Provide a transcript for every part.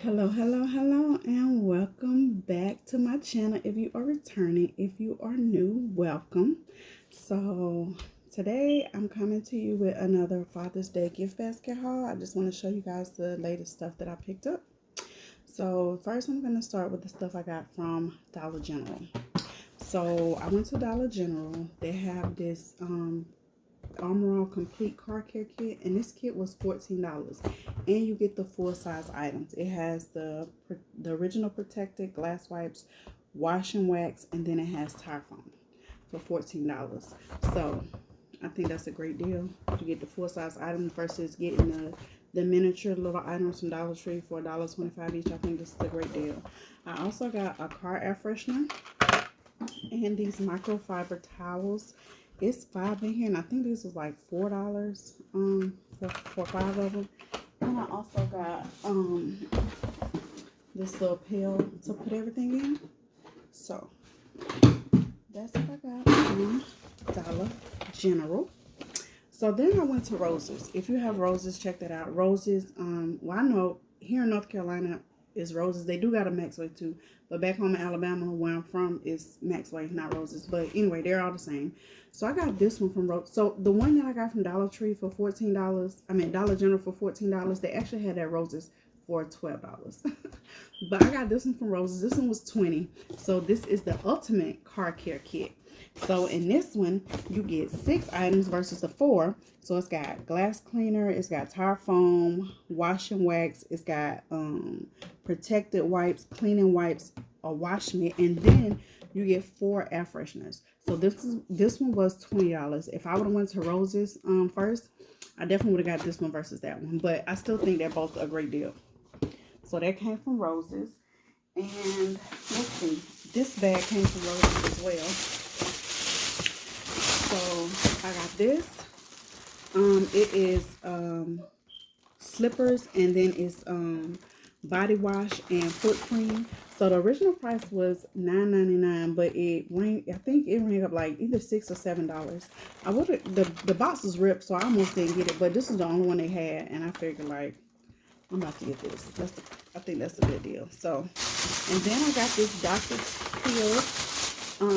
Hello, and welcome back to my channel. If you are returning, if you are new, welcome. So today I'm coming to you with another Father's Day gift basket haul. I just want to show you guys the latest stuff that I picked up. So first I'm going to start with the stuff I got from Dollar General. So I went to Dollar General. They have this Armor All Complete Car Care Kit, and this kit was $14, and you get the full size items. It has the original protected glass wipes, wash and wax, and then it has tire foam for $14. So I think that's a great deal. You get the full size item versus getting the miniature little items from Dollar Tree for $1.25 each. I think this is a great deal. I also got a car air freshener and these microfiber towels. It's 5 in here, and I think this was like $4 for 5 of them. And I also got this little pail to put everything in. So that's what I got from Dollar General. So then I went to Roses. If you have Roses, check that out. Roses, well, I know here in North Carolina is Roses. They do got a Maxway too, but back home in Alabama, where I'm from, is Maxway, not Roses. But anyway, they're all the same. So I got this one from Roses. So the one that I got from Dollar Tree for $14, Dollar General for $14, they actually had that Roses for $12. But I got this one from Roses. This one was $20. So this is the ultimate car care kit. So in this one, you get 6 items versus the 4. So it's got glass cleaner, it's got tire foam, wash and wax, it's got protected wipes, cleaning wipes, a wash mitt, and then you get 4 air fresheners. So this one was $20. If I would have went to Roses first, I definitely would have got this one versus that one. But I still think they're both a great deal. So that came from Roses. And let's see, this bag came from Roses as well. So I got this. It is slippers, and then it's body wash and foot cream. So the original price was $9.99, but I think it rang up like either $6 or $7. I would the box was ripped, so I almost didn't get it, but this is the only one they had, and I figured like I'm about to get this. I think that's a good deal. So, and then I got this Dr. Teal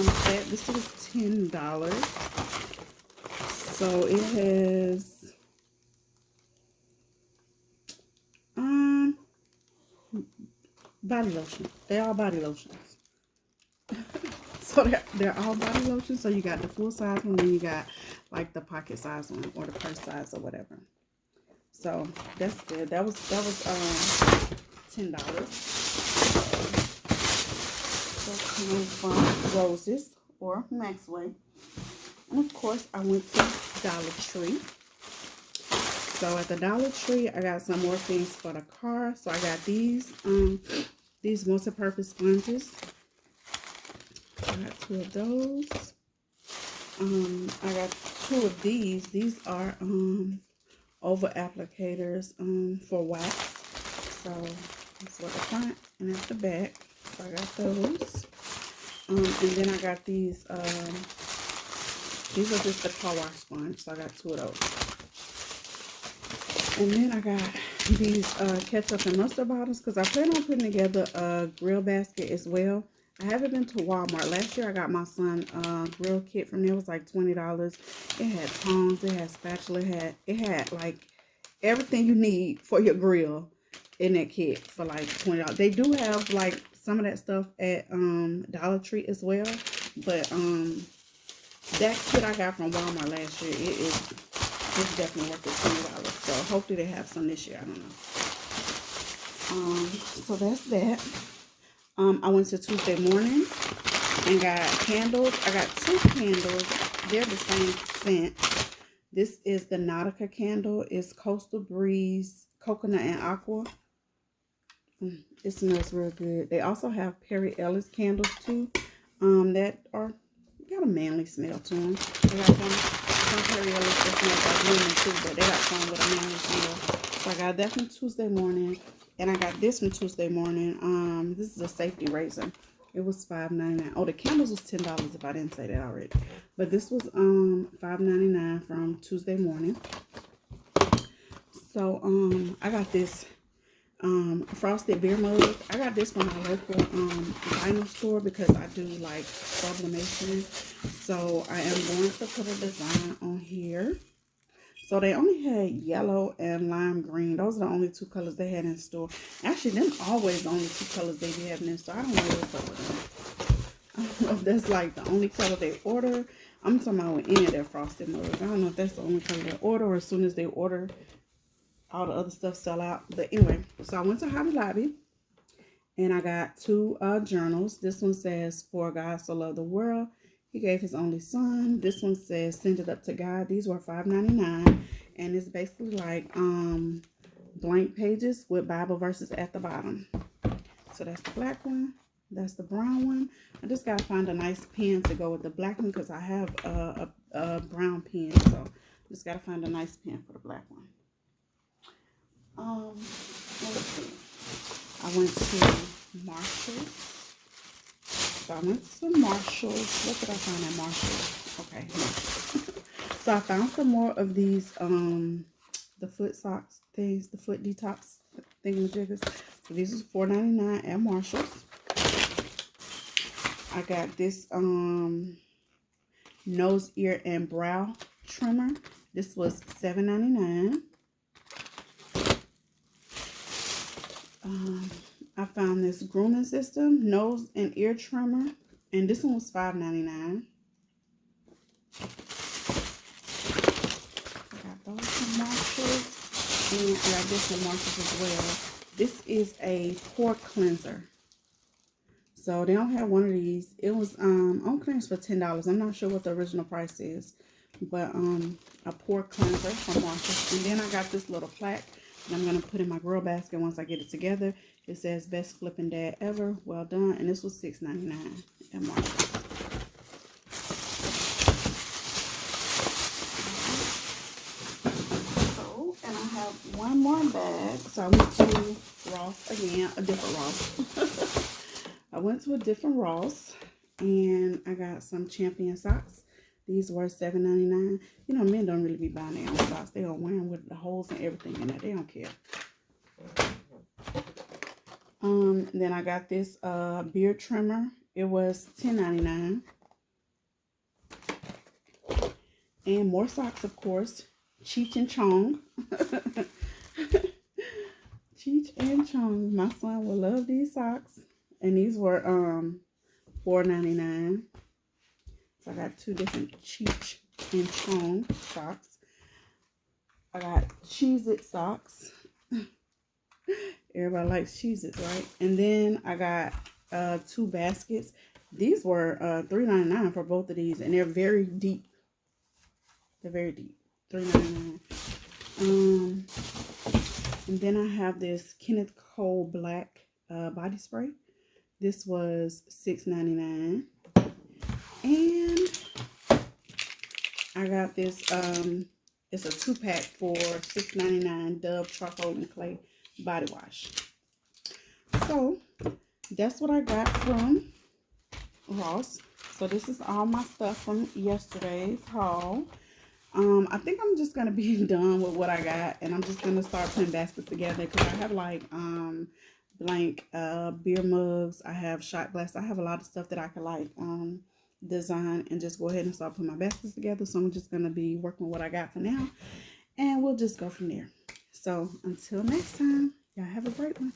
set. This was $10. So it has body lotion. They're all body lotions. So they're all body lotions. So you got the full size one, then you got like the pocket size one or the purse size or whatever. So that's good. That was $10. So coming from Roses or Maxway. And of course I went to Dollar Tree. So at the Dollar Tree, I got some more things for the car. So I got these multi-purpose sponges. So I got 2 of those. I got 2 of these. These are over applicators for wax. So that's what the front and that's the back. So I got those. And then I got these are just the car wash sponge. So I got 2 of those. And then I got these ketchup and mustard bottles because I plan on putting together a grill basket as well. I haven't been to Walmart. Last year I got my son a grill kit from there. It was like $20. It had tongs, it had spatula, it had like everything you need for your grill in that kit for like $20. They do have like some of that stuff at Dollar Tree as well. But that kit I got from Walmart last year, it's definitely worth it, $20. So hopefully they have some this year. I don't know. So that's that. I went to Tuesday Morning and got candles. I got 2 candles. They're the same scent. This is the Nautica candle. It's Coastal Breeze, Coconut and Aqua. It smells real good. They also have Perry Ellis candles too. That are got a manly smell to them. They got some Perry Ellis that smells like women too, but they got some with a manly smell. So I got that from Tuesday Morning, and I got this from Tuesday Morning. This is a safety razor. It was $5.99. Oh, the candles was $10 if I didn't say that already. But this was $5.99 from Tuesday Morning. So I got this frosted beer mug. I got this from my local vinyl store because I do like sublimation. So I am going to put a design on here. So they only had yellow and lime green. Those are the only two colors they had in store. Actually, them always the only two colors they be having in store. I don't know what's up with them. I don't know if that's like the only color they order. I'm talking about with any of their frosted mugs. I don't know if that's the only color they order or as soon as they order, all the other stuff sell out. But anyway, so I went to Hobby Lobby and I got two journals. This one says, "For God So Loved the World, He Gave His Only Son." This one says, "Send It Up to God." These were $5.99, and it's basically like blank pages with Bible verses at the bottom. So that's the black one. That's the brown one. I just gotta find a nice pen to go with the black one because I have a brown pen. So just gotta find a nice pen for the black one. Let's see. I went to Marshall's. So I went to Marshall's. What did I find at Marshall's? Okay, Marshall's. So I found some more of these, the foot socks things, the foot detox thingamajiggers. So these is $4.99 at Marshall's. I got this nose, ear, and brow trimmer. This was $7.99. I found this grooming system, nose and ear trimmer, and this one was $5.99. I got those from Marshalls, and I got this from Marshalls as well. This is a pore cleanser. So they don't have one of these. It was on clearance for $10. I'm not sure what the original price is, but a pore cleanser from Marshalls. And then I got this little plaque that I'm gonna put in my girl basket once I get it together. It says "Best Flipping Dad Ever." Well done. And this was $6.99 at Marshalls. So, and I have one more bag. So I went to Ross again, a different Ross. I went to a different Ross and I got some Champion socks. These were $7.99. You know, men don't really be buying their own socks. They don't wear them with the holes and everything in there. They don't care. Then I got this beard trimmer. It was $10.99. And more socks, of course. Cheech and Chong. Cheech and Chong. My son will love these socks. And these were $4.99. So I got two different Cheech and Chong socks. I got Cheez-It socks. Everybody likes Cheez-Its, right? And then I got two baskets. These were $3.99 for both of these, and they're very deep. They're very deep. $3.99. And then I have this Kenneth Cole Black body spray. This was $6.99. And I got this, it's a 2-pack for $6.99 Dove Charcoal and Clay Body Wash. So, that's what I got from Ross. So, this is all my stuff from yesterday's haul. I think I'm just going to be done with what I got. And I'm just going to start putting baskets together. Because I have like blank beer mugs. I have shot glass. I have a lot of stuff that I can like design and just go ahead and start putting my baskets together. So I'm just going to be working with what I got for now. And we'll just go from there. So until next time, y'all have a great one.